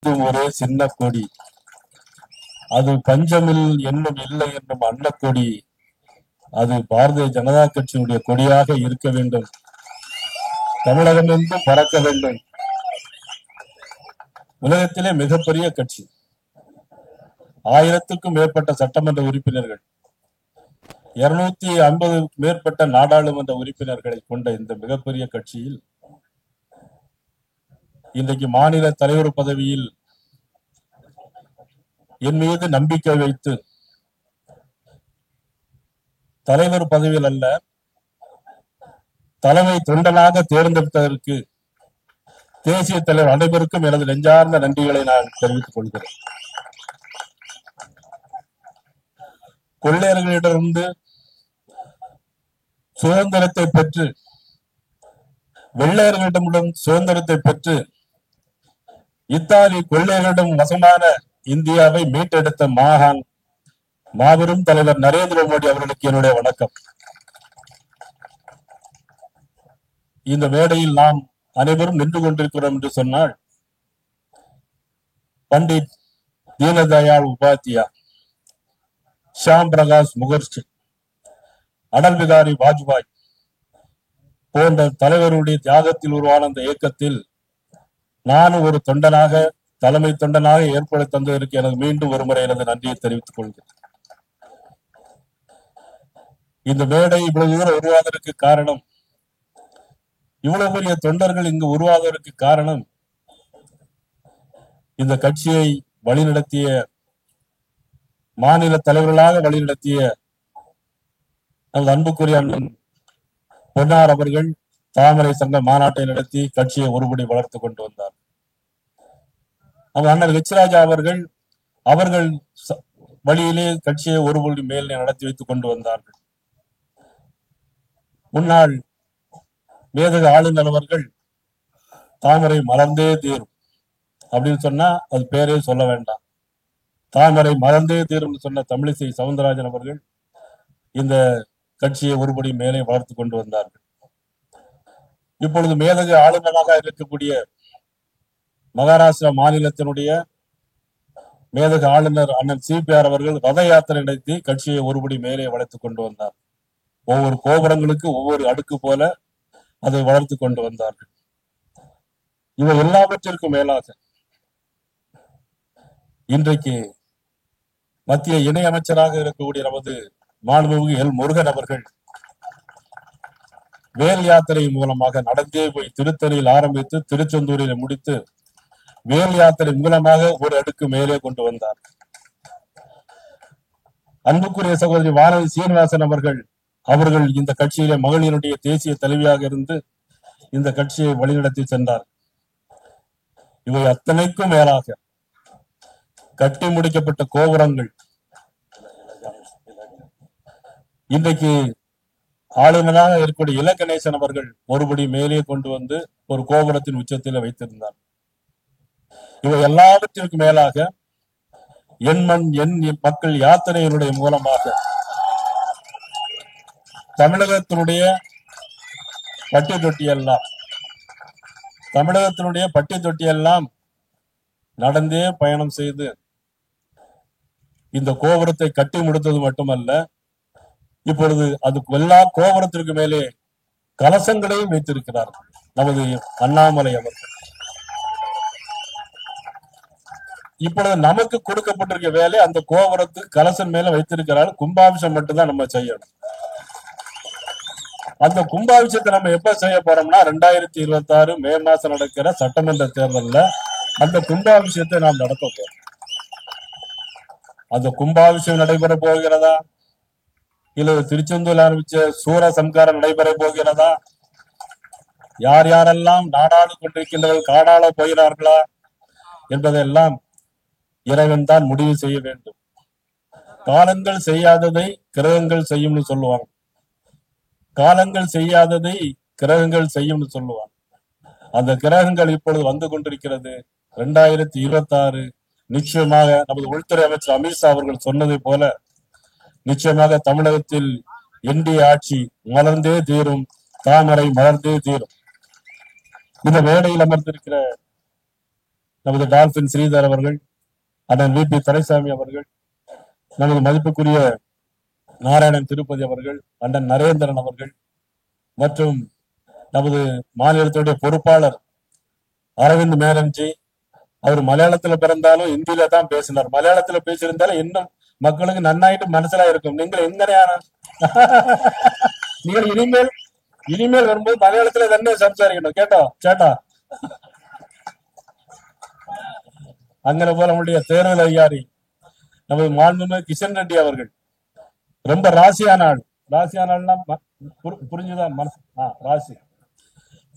ஒரே சின்ன கொடி, அது பஞ்சமில் என்னும் இல்லை என்னும் அன்னக்கொடி, அது பாரதிய ஜனதா கட்சியினுடைய கொடியாக இருக்க வேண்டும். தமிழகம் எங்கும் பறக்க வேண்டும். உலகத்திலே மிகப்பெரிய கட்சி, 1000க்கும் மேற்பட்ட சட்டமன்ற உறுப்பினர்கள், 250 மேற்பட்ட நாடாளுமன்ற உறுப்பினர்களை கொண்ட இந்த மிகப்பெரிய கட்சியில் இன்றைக்கு மாநில தலைவர் பதவியில் என் மீது நம்பிக்கை வைத்து, தலைவர் பதவியில் அல்ல, தலைமை தொண்டனாக தேர்ந்தெடுத்ததற்கு தேசிய தலைவர் அனைவருக்கும் எனது நெஞ்சார்ந்த நன்றிகளை நான் தெரிவித்துக் கொள்கிறேன். கொள்ளையர்களிடமிருந்து சுதந்திரத்தை பெற்று, வெள்ளையர்களிடமிடம் சுதந்திரத்தை பெற்று, இத்தாலி கொள்ளையர்களிடம் வசமான இந்தியாவை மீட்டெடுத்த மாகான் மாபெரும் தலைவர் நரேந்திர மோடி அவர்களுக்கு என்னுடைய வணக்கம். இந்த மேடையில் நாம் அனைவரும் நின்று கொண்டிருக்கிறோம் என்று சொன்னால், பண்டிட் தீனதயாள் உபாத்யா, ஷியாம் பிரகாஷ் முகர்ஜி, அடல் பிகாரி வாஜ்பாய் போன்ற தலைவருடைய தியாகத்தில் உருவான அந்த இயக்கத்தில் நானும் ஒரு தொண்டனாக, தலைமை தொண்டனாக ஏற்படுத்தி தந்ததற்கு எனக்கு மீண்டும் ஒருமுறை எனது நன்றியை தெரிவித்துக் கொள்கிறேன். இந்த மேடை இவ்வளவு தூரம் உருவாவதற்கு காரணம், இவ்வளவு பெரிய தொண்டர்கள் இங்கு உருவாவதற்கு காரணம், இந்த கட்சியை வழிநடத்திய, மாநில தலைவர்களாக வழிநடத்திய நமது அன்புக்குரிய அண்ணன் பொன்னார் அவர்கள் தாமரை சங்க மாநாட்டை நடத்தி கட்சியை ஒருபடி வளர்த்து கொண்டு வந்தார். நமது அண்ணன் ஹெச்ராஜா அவர்கள் வழியிலே கட்சியை ஒருபடி மேல் நடத்தி வைத்துக் கொண்டு வந்தார்கள். முன்னாள் மேதக ஆளுநர் அவர்கள் தாமரை மலர்ந்தே தீரும் அப்படின்னு சொன்னா அது பேரே சொல்ல வேண்டாம், தாமரை மலர்ந்தே தீரும் சொன்ன தமிழிசை சவுந்தரராஜன் அவர்கள் இந்த கட்சியை ஒருபடி மேலே வளர்த்து கொண்டு வந்தார்கள். இப்பொழுது மேதக ஆளுநராக இருக்கக்கூடிய மகாராஷ்டிரா மாநிலத்தினுடைய மேதக ஆளுநர் அண்ணன் சிபிஆர் அவர்கள் ரத யாத்திரை நடத்தி கட்சியை ஒருபடி மேலே வளர்த்து கொண்டு வந்தார். ஒவ்வொரு கோபுரங்களுக்கு ஒவ்வொரு அடுக்கு போல அதை வளர்த்து கொண்டு வந்தார்கள். இவை எல்லாவற்றிற்கும் மேலாக இன்றைக்கு மத்திய இணை அமைச்சராக இருக்கக்கூடிய நமது மாண்புமிகு எல் முருகன் அவர்கள் வேல் யாத்திரை மூலமாக நடந்தே போய் திருத்தணியில் ஆரம்பித்து திருச்செந்தூரில் முடித்து வேல் யாத்திரை மூலமாக ஒரு அடுக்கு மேலே கொண்டு வந்தார். அன்புக்குரிய சகோதரி வானதி சீனிவாசன் அவர்கள் இந்த கட்சியிலே மகளிருடைய தேசிய தலைவியாக இருந்து இந்த கட்சியை வழிநடத்தி சென்றார். இவை அத்தனைக்கும் மேலாக கட்டி முடிக்கப்பட்ட கோபுரங்கள் இன்றைக்கு ஆளுநராக இருக்கக்கூடிய இல கணேசன் அவர்கள் ஒருபடி மேலே கொண்டு வந்து ஒரு கோபுரத்தின் உச்சத்தில் வைத்திருந்தார். இவை எல்லாவற்றிற்கும் மேலாக என் மண் என் மக்கள் யாத்திரையினுடைய மூலமாக தமிழகத்தினுடைய பட்டி தொட்டி எல்லாம் நடந்தே பயணம் செய்து இந்த கோபுரத்தை கட்டி முடித்தது மட்டுமல்ல, இப்பொழுது அதுக்கு எல்லா கோபுரத்திற்கு மேலே கலசங்களையும் வைத்திருக்கிறார் நமது அண்ணாமலை அவர்கள். இப்பொழுது நமக்கு கொடுக்கப்பட்டிருக்க வேலை அந்த கோபுரத்துக்கு கலசம் மேல வைத்திருக்கிறார். கும்பாபிஷம் மட்டும்தான் நம்ம செய்யணும். அந்த கும்பாபிஷத்தை நம்ம எப்ப செய்ய போறோம்னா 2026 மே மாசம் நடக்கிற சட்டமன்ற தேர்தல்ல அந்த கும்பாபிஷத்தை நாம் நடத்த போறோம். அந்த கும்பாபிஷம் நடைபெற போகிறதா, இல்ல திருச்செந்தூர் ஆரம்பிச்ச சூர சம்காரம் நடைபெற போகிறதா, யார் யாரெல்லாம் நாடாளு கொண்டிருக்கின்றவர்கள் காடாள போகிறார்களா என்பதெல்லாம் இறைவன் தான் முடிவு செய்ய வேண்டும். காலங்கள் செய்யாததை கிரகங்கள் செய்யும்னு சொல்லுவாங்க. காலங்கள் செய்யாததை கிரகங்கள் செய்யும்னு சொல்லுவாங்க. அந்த கிரகங்கள் இப்பொழுது வந்து கொண்டிருக்கிறது. 2026 நிச்சயமாக நமது உள்துறை அமைச்சர் அமித்ஷா அவர்கள் சொன்னதை போல நிச்சயமாக தமிழகத்தில் என்டிஏ ஆட்சி மலர்ந்தே தீரும், தாமரை மலர்ந்தே தீரும். இந்த மேடையில் அமர்ந்திருக்கிற நமது டால்பின் ஸ்ரீதர் அவர்கள், அண்ணன் VP துரைசாமி அவர்கள், நமது மதிப்புக்குரிய நாராயணன் திருப்பதி அவர்கள், அண்ணன் நரேந்திரன் அவர்கள் மற்றும் நமது மாநிலத்துடைய பொறுப்பாளர் அரவிந்த் மேனன்ஜி. அவர் மலையாளத்துல பிறந்தாலும் இந்தியில தான் பேசினார். மலையாளத்துல பேசியிருந்தாலும் இன்னும் மக்களுக்கு நன்னாயிட்டு மனசுலா இருக்கும். நீங்கள் எங்கனையான நீங்கள் இனிமேல் வரும்போது மலையாளத்துல തന്നെ സംസാരിക്കണം കേട്ടോ ചേട്ടാ. அங்கே போல நம்முடைய தேர்தல் அதிகாரி நமது மாண்புமிகு கிஷன் ரெட்டி அவர்கள் ரொம்ப ராசியான ஆள். ராசியான ஆள்னா புரிஞ்சுதான் மனசு ராசி.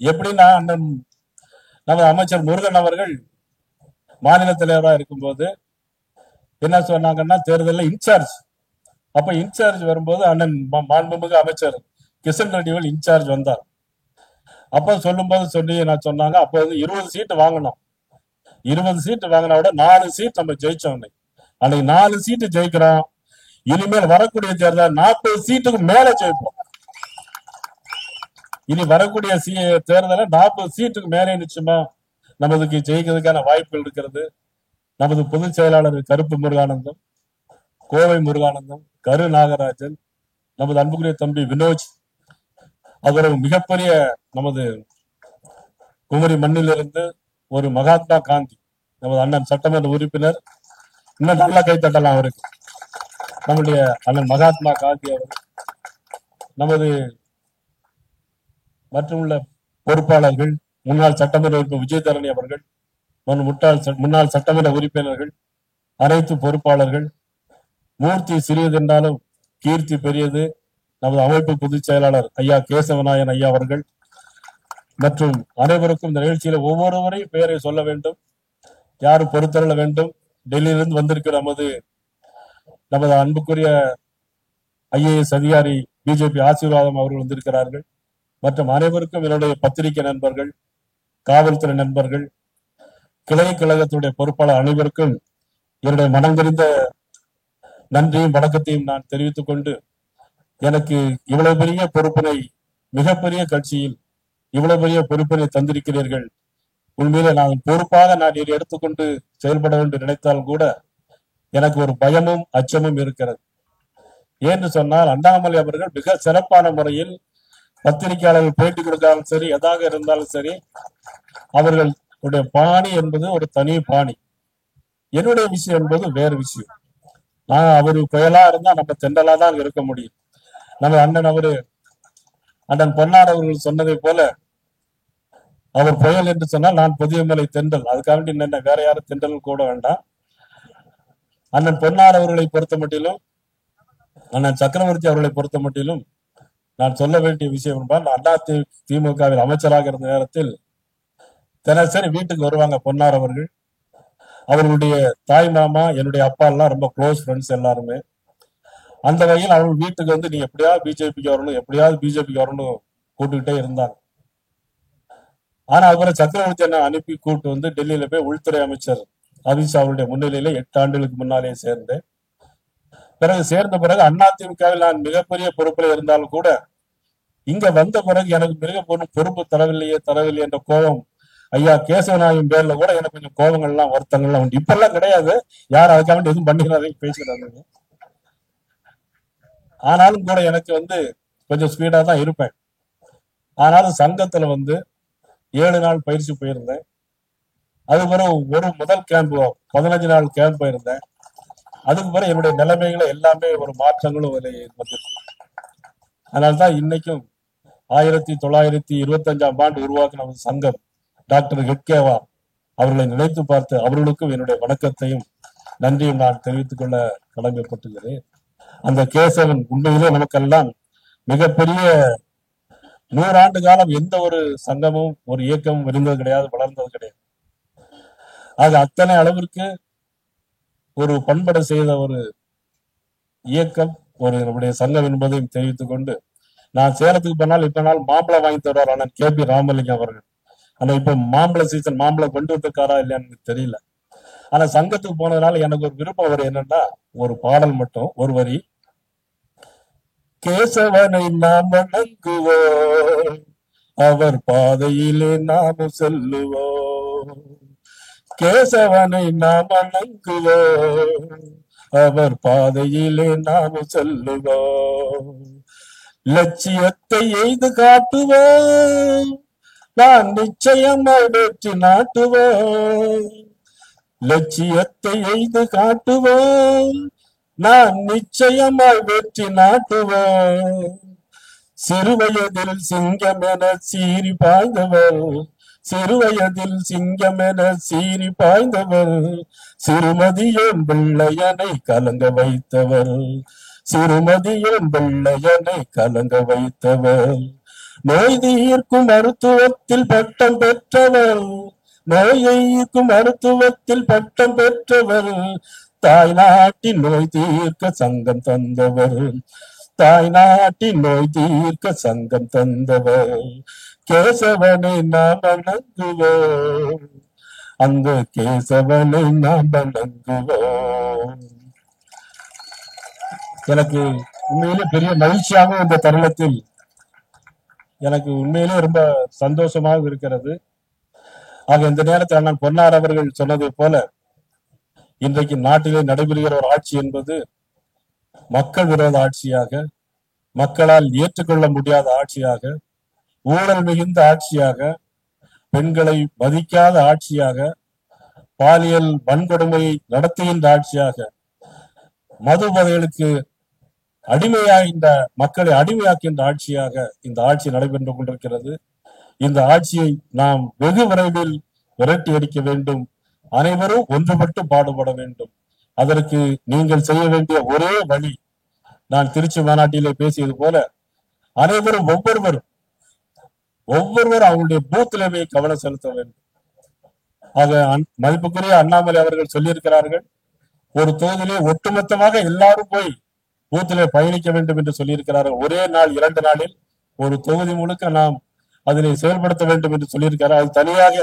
எப்படின்னா நமது அமைச்சர் முருகன் அவர்கள் மாநில தலைவராக இருக்கும்போது என்ன சொன்னாங்கன்னா, தேர்தலில் இன்சார்ஜ், அப்ப இன்சார்ஜ் வரும்போது அண்ணன் மாண்புமிகு அமைச்சர் கிஷன் ரெட்டி இன்சார்ஜ் வந்தார். அப்ப சொல்லும் போது நான் சொன்னாங்க, அப்ப வந்து 20 சீட்டு வாங்கணும். 20 சீட்டு வாங்கினா விட 4 சீட் நம்ம ஜெயிச்சோம். அன்னைக்கு 4 சீட்டு ஜெயிக்கிறோம். இனிமேல் வரக்கூடிய தேர்தல் 40 சீட்டுக்கு மேல ஜெயிப்போம். இனி வரக்கூடிய தேர்தல 40 சீட்டுக்கு மேலே நிச்சயமா நமதுக்கு ஜெயிக்கிறதுக்கான வாய்ப்புகள் இருக்கிறது. நமது பொதுச் செயலாளர் கருப்பு முருகானந்தம், கோவை முருகானந்தம், கரு நாகராஜன், நமது அன்புக்குரிய தம்பி வினோஜ், அவர் மிகப்பெரிய நமது குமரி மண்ணிலிருந்து ஒரு மகாத்மா காந்தி, நமது அண்ணன் சட்டமன்ற உறுப்பினர், இன்னும் நல்லா கைத்தட்டலாம் அவருக்கு. நம்முடைய அண்ணன் மகாத்மா காந்தி அவர்கள், நமது மற்றும் உள்ள பொறுப்பாளர்கள், முன்னாள் சட்டமன்ற உறுப்பினர் விஜயதரணி அவர்கள், முன்னாள் சட்டமன்ற உறுப்பினர்கள், அனைத்து பொறுப்பாளர்கள், மூர்த்தி சிறியது என்றாலும் கீர்த்தி பெரியது, நமது அமைப்பு பொதுச் செயலாளர் ஐயா கேசவநாயன் ஐயா அவர்கள் மற்றும் அனைவருக்கும் இந்த நிகழ்ச்சியில ஒவ்வொருவரையும் பெயரை சொல்ல வேண்டும், யாரும் பொறுத்தருள வேண்டும். டெல்லியிலிருந்து வந்திருக்கிற நமது அன்புக்குரிய IAS அதிகாரி BJP ஆசீர்வாதம் அவர்கள் வந்திருக்கிறார்கள். மற்றும் அனைவருக்கும் என்னுடைய பத்திரிகை நண்பர்கள், காவல்துறை நண்பர்கள், கிளை கழகத்துடைய பொறுப்பாளர் அனைவருக்கும் என்னுடைய மனங்கறிந்த நன்றியும் வணக்கத்தையும் நான் தெரிவித்துக் கொண்டு, எனக்கு இவ்வளவு பெரிய பொறுப்பினை, மிகப்பெரிய கட்சியில் இவ்வளவு பெரிய பொறுப்பினை தந்திருக்கிறீர்கள். உண்மையிலே நான் பொறுப்பாக நான் இதை எடுத்துக்கொண்டு செயல்பட வேண்டும் நினைத்தால் கூட எனக்கு ஒரு பயமும் அச்சமும் இருக்கிறது. ஏன்னு சொன்னால், அண்ணாமலை அவர்கள் மிக சிறப்பான முறையில் பத்திரிகையாளர்கள் பேட்டி கொடுத்தாலும் சரி, எதாக இருந்தாலும் சரி, அவர்களுடைய பாணி என்பது ஒரு தனி பாணி. என்னுடைய விஷயம் என்பது வேறு விஷயம். நான் அவரு புயலா இருந்தா நம்ம தெண்டலா தான் இருக்க முடியும். நம்ம அண்ணன் பொன்னார் அவர்கள் சொன்னதை போல, அவர் புயல் என்று சொன்னால் நான் புதியமலை தென்றல். அதுக்காக என்ன வேற யாரும் தென்றல் கூட வேண்டாம். அண்ணன் பொன்னார் அவர்களை பொறுத்த மட்டிலும், அண்ணன் சக்கரவர்த்தி அவர்களை பொறுத்த மட்டிலும் நான் சொல்ல வேண்டிய விஷயம் என்பால், அதிமுகவில் அமைச்சராக இருந்த நேரத்தில் தினசரி வீட்டுக்கு வருவாங்க பொன்னார் அவர்கள். அவர்களுடைய தாய் மாமா, என்னுடைய அப்பா எல்லாம் ரொம்ப க்ளோஸ் ஃப்ரெண்ட்ஸ் எல்லாருமே. அந்த வகையில் அவர்கள் வீட்டுக்கு வந்து நீ எப்படியாவது பிஜேபிக்கு வரணும் கூட்டுக்கிட்டே இருந்தாங்க. ஆனா அப்புறம் சக்கரவர்த்தி என்ன அனுப்பி கூட்டு வந்து டெல்லியில போய் உள்துறை அமைச்சர் அமித்ஷா அவருடைய முன்னிலையில 8 ஆண்டுகளுக்கு முன்னாலே சேர்ந்தேன். சேர்ந்த பிறகு அதிமுகவில் நான் மிகப்பெரிய பொறுப்பில் இருந்தாலும் கூட, இங்க வந்த பிறகு எனக்கு மிக பொறுப்பு தரவில்லை என்ற கோபம் ஐயா கேசவநாயகம் பேர்ல கூட எனக்கு கொஞ்சம் கோபங்கள்லாம் வருத்தங்கள்லாம் உண்டு. இப்ப எல்லாம் கிடையாது, யார் அதுக்காக எதுவும் பண்ணிக்கிறாங்க பேசுகிறாங்க. ஆனாலும் கூட எனக்கு வந்து கொஞ்சம் ஸ்பீடா தான் இருப்பேன். ஆனாலும் சங்கத்துல 7 நாள் பயிற்சி போயிருந்தேன். அதுக்கு பிறகு ஒரு முதல் கேம்ப் 15 நாள் கேம்ப் போயிருந்தேன். அதுக்கு பிறகு என்னுடைய நிலைமைகளை எல்லாமே ஒரு மாற்றங்களும் அதனால்தான் இன்னைக்கும் 1925ஆம் ஆண்டு உருவாக்கின சங்கம் டாக்டர் ஹெட்கேவா அவர்களை நினைத்து பார்த்து அவர்களுக்கும் என்னுடைய வணக்கத்தையும் நன்றியும் நான் தெரிவித்துக் கொள்ள கடமைப்பட்டுகிறேன். அந்த கேசவன் உண்மையிலே நமக்கெல்லாம் மிகப்பெரிய 100 ஆண்டு காலம் எந்த ஒரு சங்கமும் ஒரு இயக்கமும் இருந்தது கிடையாது, வளர்ந்தது கிடையாது. ஆக அத்தனை அளவிற்கு ஒரு பண்பட செய்த ஒரு இயக்கம் நம்முடைய சங்கம் என்பதையும் தெரிவித்துக் கொண்டு, நான் சேலத்துக்கு போனால் இப்ப நாள் மாம்பழம் வாங்கி தருவார் அண்ணன் KP ராமலிங்கம் அவர்கள். ஆனா இப்ப மாம்பழ சீசன், மாம்பழம் கொண்டு வந்திருக்காரா இல்லையான்னு தெரியல. ஆனா சங்கத்துக்கு போனதுனால எனக்கு ஒரு விருப்பம் வரும் என்னன்னா, ஒரு பாடல் மட்டும் ஒரு வரி. கேசவனை நாம் வணங்குவோம், அவர் பாதையிலே நாம் செல்லுவோம். கேசவனை நாம் வணங்குவோம், அவர் பாதையிலே நாம் செல்லுவோம். லட்சியத்தை எய்து காட்டுவோம், நான் நிச்சயமாய் வெற்றி நாட்டுவோம். லட்சியத்தை எய்து காட்டுவோம், நான் நிச்சயமாய் வெற்றி நாட்டுவோம். சிறுவயதில் சிங்கம் என சீறி பாய்ந்தவர், சிறுவயதில் சிங்கம் என சீறி பாய்ந்தவர், சிறுமதியோன் பிள்ளையனை கலங்க வைத்தவர், சிறுமதியோன் பிள்ளையனை கலங்க வைத்தவர். நோய் தீர்க்கும் மருத்துவத்தில் பட்டம் பெற்றவர், நோயை ஈர்க்கும் மருத்துவத்தில் பட்டம் பெற்றவர், தாய் நாட்டின் நோய் தீர்க்க சங்கம் தந்தவர், தாய் நாட்டின் நோய் தீர்க்க சங்கம் தந்தவர். கேசவனை நாம் வணங்குவோம், அந்த கேசவனை நாம் வணங்குவோம். எனக்கு உண்மையிலே பெரிய மகிழ்ச்சியாக இந்த தருணத்தில் எனக்கு உண்மையிலே ரொம்ப சந்தோஷமாக இருக்கிறது. ஆக இந்த நேரத்தில் நான் பொன்னார் அவர்கள் சொன்னதை போல இன்றைக்கு நாட்டிலே நடைபெறுகிற ஒரு ஆட்சி என்பது மக்கள் விரோத ஆட்சியாக, மக்களால் ஏற்றுக்கொள்ள முடியாத ஆட்சியாக, ஊழல் மிகுந்த ஆட்சியாக, பெண்களை மதிக்காத ஆட்சியாக, பாலியல் வன்கொடுமை நடத்துகின்ற ஆட்சியாக, மதுபதைகளுக்கு அடிமையாகின்ற மக்களை அடிமையாக்கின்ற ஆட்சியாக இந்த ஆட்சி நடைபெற்று கொண்டிருக்கிறது. இந்த ஆட்சியை நாம் வெகு விரைவில் விரட்டி அடிக்க வேண்டும். அனைவரும் ஒன்றுபட்டு பாடுபட வேண்டும். அதற்கு நீங்கள் செய்ய வேண்டிய ஒரே வழி, நான் திருச்சி மாநாட்டிலே பேசியது போல, அனைவரும் ஒவ்வொருவரும் அவங்களுடைய பூத்திலே கவனம் செலுத்த வேண்டும். ஆக மதிப்புக்குரிய அண்ணாமலை அவர்கள் சொல்லியிருக்கிறார்கள், ஒரு தொகுதியிலே ஒட்டுமொத்தமாக எல்லாரும் போய் பூத்திலே பயணிக்க வேண்டும் என்று சொல்லியிருக்கிறார்கள். ஒரே நாள் 2 நாளில் ஒரு தொகுதி முழுக்க நாம் அதனை செயல்படுத்த வேண்டும் என்று சொல்லியிருக்கிறார். அது தனியாக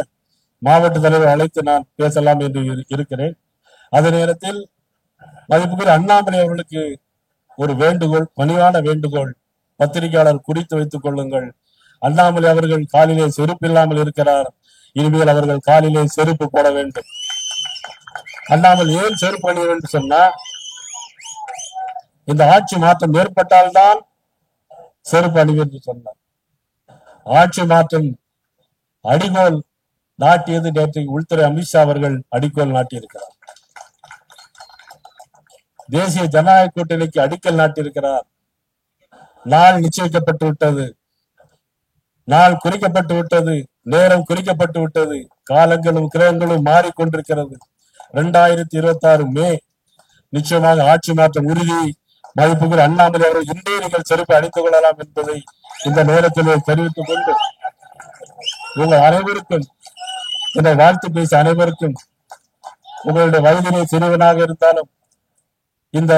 மாவட்ட தலைவர் அழைத்து நான் பேசலாம் என்று இருக்கிறேன். அதே நேரத்தில் மதிப்புக்குரிய அண்ணாமலை அவர்களுக்கு ஒரு வேண்டுகோள், பணிவான வேண்டுகோள், பத்திரிகையாளர் குறித்து வைத்துக் கொள்ளுங்கள். அண்ணாமலை அவர்கள் காலிலே செருப்பு இல்லாமல் இருக்கிறார். இனிமேல் அவர்கள் காலிலே செருப்பு போட வேண்டும். அண்ணாமலை ஏன் செருப்பு அணிய வேண்டும் சொன்னா, இந்த ஆட்சி மாற்றம் ஏற்பட்டால்தான் செருப்பு அணிவு என்று சொன்னார். ஆட்சி மாற்றம் அடிகோல் நாட்டியது நேற்று உள்துறை அமித்ஷா அவர்கள் அடிக்கோல் நாட்டியிருக்கிறார். தேசிய ஜனநாயக கூட்டணிக்கு அடிக்கல் நாட்டியிருக்கிறார். நாள் நிச்சயிக்கப்பட்டு விட்டது, நாள் குறிக்கப்பட்டு விட்டது, நேரம் குறிக்கப்பட்டு விட்டது, காலங்களும் கிரகங்களும் மாறிக்கொண்டிருக்கிறது. 2026 மே நிச்சயமாக ஆட்சி மாற்றம் உறுதி. மதிப்புக்குரிய அண்ணாமலை அவர்கள் இன்றே நீங்கள் செருப்பு அணித்துக் கொள்ளலாம் என்பதை இந்த நேரத்தில் தெரிவித்துக் கொண்டு, உங்கள் அனைவருக்கும் என்னை வாழ்த்து பேசிய அனைவருக்கும், உங்களுடைய வயதிலே சிறுவனாக இருந்தாலும், இந்த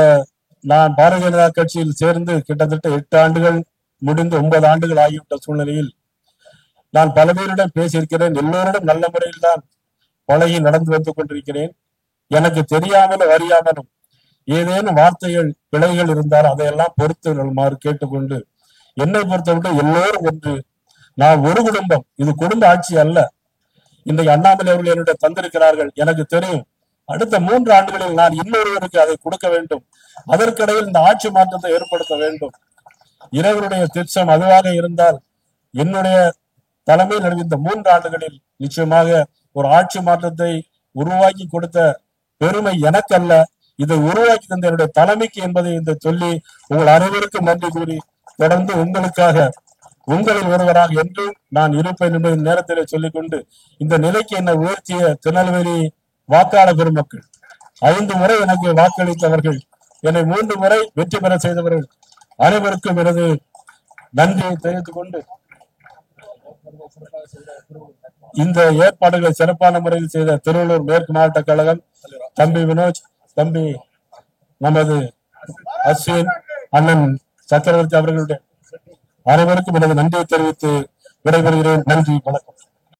நான் பாரதிய ஜனதா கட்சியில் சேர்ந்து கிட்டத்தட்ட 8 ஆண்டுகள் முடிந்து 9 ஆண்டுகள் ஆகிவிட்ட சூழ்நிலையில் நான் பல பேரிடம் பேசியிருக்கிறேன். எல்லோரிடம் நல்ல முறையில் தான் பழகி நடந்து வந்து கொண்டிருக்கிறேன். எனக்கு தெரியாமலும் அறியாமலும் ஏதேனும் வார்த்தைகள் பிழைகள் இருந்தால் அதையெல்லாம் பொறுத்து நல்மாறு கேட்டுக்கொண்டு, என்னை பொறுத்தவரை எல்லோரும் ஒன்று, நான் ஒரு குடும்பம், இது குடும்ப ஆட்சி அல்ல. இன்றைக்கு அண்ணாமலை அவர்கள் என்னுடைய தந்திருக்கிறார்கள். எனக்கு தெரியும், அடுத்த 3 ஆண்டுகளில் நான் இன்னொருவருக்கு அதை கொடுக்க வேண்டும். அதற்கிடையில் இந்த ஆட்சி மாற்றத்தை ஏற்படுத்த வேண்டும். இறைவனுடைய திட்டம் அதுவாக இருந்தால் என்னுடைய தலைமையில் நடந்த இந்த 3 ஆண்டுகளில் நிச்சயமாக ஒரு ஆட்சி மாற்றத்தை உருவாக்கி கொடுத்த பெருமை எனக்கல்ல, இதை உருவாக்கி தந்த என்னுடைய தலைமைக்கு என்பதை இந்த சொல்லி உங்கள் அனைவருக்கும் நன்றி கூறி, தொடர்ந்து உங்களுக்காக உங்களில் ஒருவராக என்றும் நான் இருப்பேன் என்பதை நேரத்தில் சொல்லிக்கொண்டு, இந்த நிலைக்கு என்னை உயர்த்திய திருநெல்வேலி வாக்காளர் பெருமக்கள், 5 முறை எனக்கு வாக்களித்தவர்கள், என்னை 3 முறை வெற்றி பெற செய்தவர்கள் அனைவருக்கும் எனது நன்றியை தெரிவித்துக் கொண்டு, இந்த ஏற்பாடுகளை சிறப்பான முறையில் செய்த திருவள்ளூர் மேற்கு மாவட்ட கழகம் தம்பி வினோஜ், தம்பி நமது அஸ்வின், அண்ணன் சக்கரவர்த்தி அவர்களுடைய அனைவருக்கும் எனது நன்றியை தெரிவித்து விடைபெறுகிறேன். நன்றி, வணக்கம்.